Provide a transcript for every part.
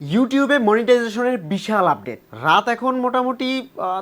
ইউটিউবে মনিটাইজেশনের বিশাল আপডেট। রাত এখন মোটামুটি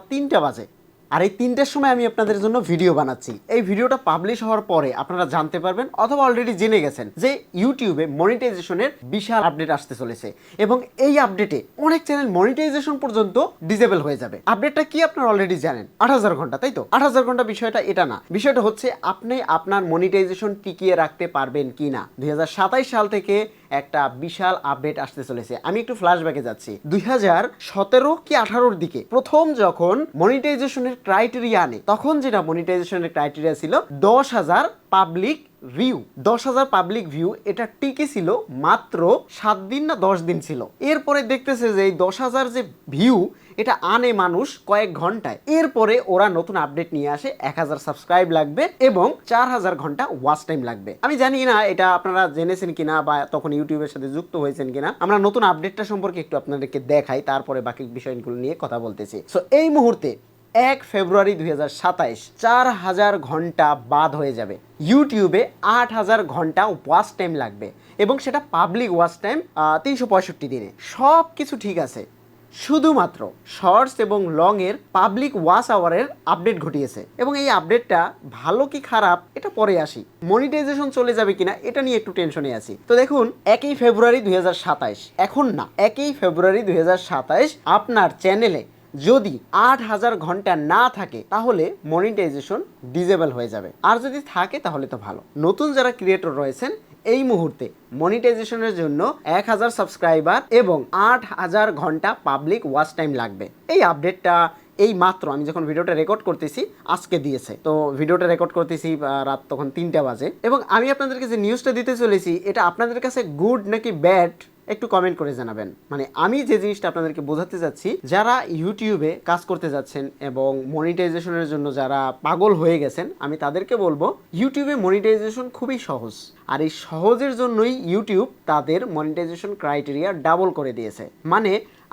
৩টা বাজে, আর এই ৩টার সময় আমি আপনাদের জন্য ভিডিও বানাচ্ছি। এই ভিডিওটা পাবলিশ হওয়ার পরে আপনারা জানতে পারবেন অথবা অলরেডি জেনে গেছেন যে ইউটিউবে মনিটাইজেশনের বিশাল আপডেট আসতে চলেছে, এবং এই আপডেটে অনেক চ্যানেল মনিটাইজেশন পর্যন্ত ডিসেবল হয়ে যাবে। আপডেটটা কি আপনারা অলরেডি জানেন, ৮০০০ ঘন্টা, তাই তো? ৮০০০ ঘন্টা বিষয়টা এটা না, বিষয়টা হচ্ছে আপনি আপনার মনিটাইজেশন টিকিয়ে রাখতে পারবেন কি না। ২০২৭ সাল থেকে একটা বিশাল আপডেট আসতে চলেছে। আমি একটু ফ্ল্যাশব্যাকে যাচ্ছি। ২০১৭ কি 18-র দিকে প্রথম যখন মনিটাইজেশনের ক্রাইটেরিয়া আনে, তখন যেটা মনিটাইজেশনের ক্রাইটেরিয়া ছিল ১০,০০০ পাবলিক ভিউ। ১০,০০০ পাবলিক ভিউ এটা টিকে ছিল মাত্র 7 দিন না 10 দিন ছিল। এরপরে দেখতেছে যে এই ১০,০০০ যে ভিউ এটা আনে মানুষ কয়েক ঘন্টায়। এরপরে ওরা নতুন আপডেট নিয়ে আসে, ১,০০০ সাবস্ক্রাইব লাগবে এবং ৪,০০০ ঘন্টা ওয়াচ টাইম লাগবে। আমি জানি না এটা আপনারা জেনেছেন কিনা বা তখন ইউটিউবের সাথে যুক্ত হয়েছেন কিনা। আমরা নতুন আপডেটটা সম্পর্কে একটু আপনাদেরকে দেখাই, তারপরে বাকি বিষয়গুলো নিয়ে কথা বলতেছি। সো এই মুহূর্তে ১ ফেব্রুয়ারি ২০২৭ ৪,০০০ ঘন্টা বাদ হয়ে যাবে। ইউটিউবে ৮,০০০ ঘন্টা ওয়াচ টাইম লাগবে, এবং সেটা পাবলিক ওয়াচ টাইম ৩৬৫ দিনে। সব কিছু ঠিক আছে, শুধুমাত্র শর্টস এবং লং এর পাবলিক ওয়াচ আওয়ারের আপডেট ঘটিয়েছে, এবং এই আপডেটটা ভালো কি খারাপ এটা পরে আসি। মনিটাইজেশন চলে যাবে কিনা এটা নিয়ে একটু টেনশনে আছি। তো দেখুন, ১ ফেব্রুয়ারি ২০২৭, এখন না, ১ ফেব্রুয়ারি ২০২৭ আপনার চ্যানেলে যদি ৮,০০০ ঘন্টা না থাকে তাহলে মনিটাইজেশন ডিসেবল হয়ে যাবে, আর যদি থাকে তাহলে তো ভালো। নতুন যারা ক্রিয়েটর রয়েছেন এই মুহূর্তে মনিটাইজেশনের জন্য ১,০০০ সাবস্ক্রাইবার এবং ৮,০০০ ঘন্টা পাবলিক ওয়াচ টাইম লাগবে। এই আপডেটটা এই মাত্র আমি যখন ভিডিওটা রেকর্ড করতেছি আজকে দিয়েছে। তো ভিডিওটা রেকর্ড করতেছি রাত তখন ৩টা বাজে, এবং আমি আপনাদেরকে যে নিউজটা দিতে চলেছি এটা আপনাদের কাছে গুড নাকি ব্যাড একটু কমেন্ট করে জানাবেন। মানে আমি যে জিনিসটা আপনাদেরকে বোঝাতে যাচ্ছি, যারা ইউটিউবে কাজ করতে যাচ্ছেন এবং মনিটাইজেশনের জন্য যারা পাগল হয়ে গেছেন, আমি তাদেরকে বলবো ইউটিউবে মনিটাইজেশন খুবই সহজ, আর এই সহজের জন্যই ইউটিউব তাদের মনিটাইজেশন ক্রাইটেরিয়া ডাবল করে দিয়েছে। মানে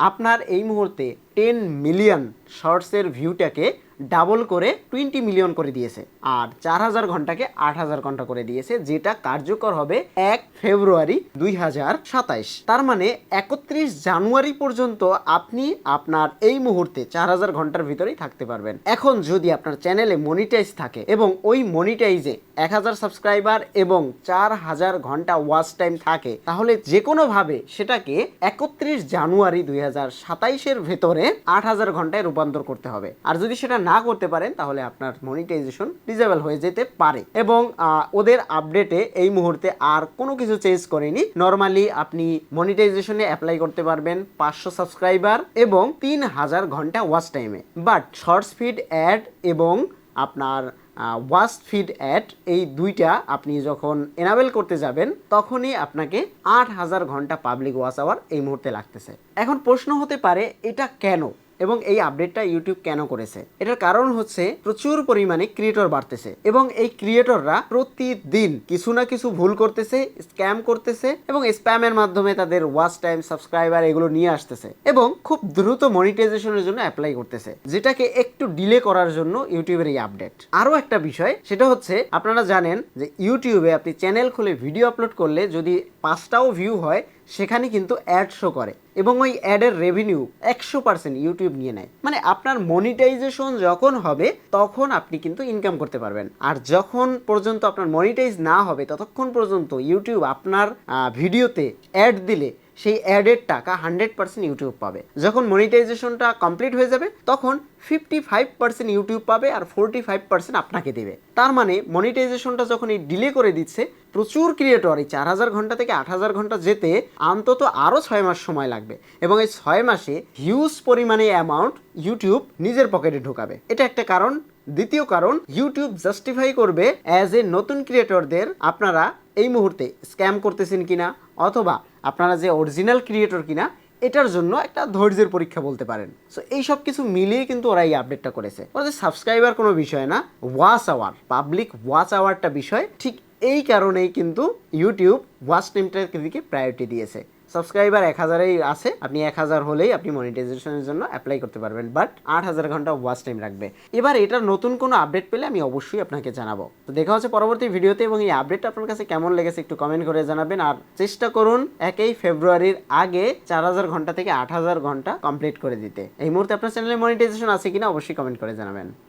আপনার এই মুহূর্তে 10 মিলিয়ন শর্টসের ভিউটাকে ডাবল করে 20 মিলিয়ন করে দিয়েছে, আর ৪,০০০ ঘন্টাকে ৮,০০০ ঘন্টা করে দিয়েছে, যেটা কার্যকর হবে ১ ফেব্রুয়ারি ২০২৭। তার মানে ৩১ জানুয়ারি পর্যন্ত আপনি আপনার এই মুহূর্তে ৪,০০০ ঘন্টার ভিতরেই থাকতে পারবেন। এখন যদি আপনার চ্যানেলে মনিটাইজ থাকে এবং ওই মনিটাইজে ১,০০০ সাবস্ক্রাইবার এবং ৪,০০০ ঘন্টা ওয়াচ টাইম থাকে, তাহলে যে কোনোভাবে সেটাকে ৩১ জানুয়ারি ২০২৭-এর ভেতরে ৮,০০০ ঘন্টায় রূপান্তর করতে হবে। আর যদি সেটা না করতে পারেন তাহলে আপনার মনিটাইজেশন ডিসেবল হয়ে যেতে পারে। এবং ওদের আপডেটে এই মুহূর্তে আর কোনো কিছু চেঞ্জ করেনি। নর্মালি আপনি মনিটাইজেশনে অ্যাপ্লাই করতে পারবেন ৫০০ সাবস্ক্রাইবার এবং ৩,০০০ ঘন্টা ওয়াচ টাইমে। বাট শর্টস ফিড অ্যাড এবং আপনার ওয়াচ ফিড অ্যাড, এই দুইটা আপনি যখন এনাবেল করতে যাবেন তখনই আপনাকে ৮,০০০ ঘন্টা পাবলিক ওয়াচ আওয়ার এই মুহূর্তে লাগতেছে। এখন প্রশ্ন হতে পারে এটা কেন, এবং এই আপডেটটা ইউটিউব কেন করেছে? এটার কারণ হচ্ছে প্রচুর পরিমাণে ক্রিয়েটর বাড়তেছে, এবং এই ক্রিয়েটররা প্রতিদিন কিছু না কিছু ভুল করতেছে, স্ক্যাম করতেছে, এবং স্প্যামের মাধ্যমে তাদের ওয়াচ টাইম, সাবস্ক্রাইবার এগুলো নিয়ে আসতেছে, এবং খুব দ্রুত মনিটাইজেশনের জন্য অ্যাপ্লাই করতেছে, যেটাকে একটু ডিলে করার জন্য ইউটিউবের এই আপডেট। আরও একটা বিষয়, সেটা হচ্ছে আপনারা জানেন যে ইউটিউবে আপনি চ্যানেল খুলে ভিডিও আপলোড করলে যদি ৫টাও ভিউ হয় সেখানে কিন্তু অ্যাড শো করে, এবং ওই অ্যাডের রেভিনিউ ১০০% ইউটিউব নিয়ে নেয়। মানে আপনার মনিটাইজেশন যখন হবে তখন আপনি কিন্তু ইনকাম করতে পারবেন, আর যখন পর্যন্ত আপনার মনিটাইজ না হবে ততক্ষণ পর্যন্ত ইউটিউব আপনার ভিডিওতে অ্যাড দিলে সেই অ্যাডের টাকা 100% ইউটিউব পাবে। যখন মনিটাইজেশনটা কমপ্লিট হয়ে যাবে তখন 55% ইউটিউব পাবে আর 45% আপনাকে দেবে। তার মানে মনিটাইজেশনটা যখন এই ডিলে করে দিচ্ছে, প্রচুর ক্রিয়েটর এই ৪,০০০ ঘন্টা থেকে ৮,০০০ ঘন্টা যেতে অন্তত আরও ৬ মাস সময় লাগবে, এবং এই ৬ মাসে হিউজ পরিমাণে অ্যামাউন্ট ইউটিউব নিজের পকেটে ঢোকাবে। এটা একটা কারণ। দ্বিতীয় কারণ, ইউটিউব জাস্টিফাই করবে অ্যাজ এ নতুন ক্রিয়েটরদের আপনারা এই মুহূর্তে স্ক্যাম করতেছেন কিনা, অথবা আপনারা যে অরিজিনাল ক্রিয়েটর কিনা, এটার জন্য একটা ধৈর্যের পরীক্ষা বলতে পারেন। সো এই সব কিছু মিলিয়ে কিন্তু ওরা এই আপডেটটা করেছে। ওদের সাবস্ক্রাইবার কোনো বিষয় না, ওয়াচ আওয়ার, পাবলিক ওয়াচ আওয়ারটা বিষয়। ঠিক এই কারণেই কিন্তু ইউটিউব ওয়াচ টাইমটার দিকে প্রায়োরিটি দিয়েছে। সাবস্ক্রাইবার 1000-এই আছে, আপনি 1000 হলেই আপনি মনিটাইজেশনের জন্য অ্যাপ্লাই করতে পারবেন, বাট 8000 ঘন্টা ওয়াচ টাইম রাখবে। এবার এটার নতুন কোনো আপডেট পেলে আমি অবশ্যই আপনাকে জানাবো। তো দেখা হচ্ছে পরবর্তী ভিডিওতে, এবং এই আপডেটটা আপনার কাছে কেমন লেগেছে একটু কমেন্ট করে জানাবেন। আর চেষ্টা করুন 1 ফেব্রুয়ারির আগে 4000 ঘন্টা থেকে 8000 ঘন্টা কমপ্লিট করে দিতে। এই মুহূর্তে আপনার চ্যানেলে মনিটাইজেশন আছে কিনা অবশ্যই কমেন্ট করে জানাবেন।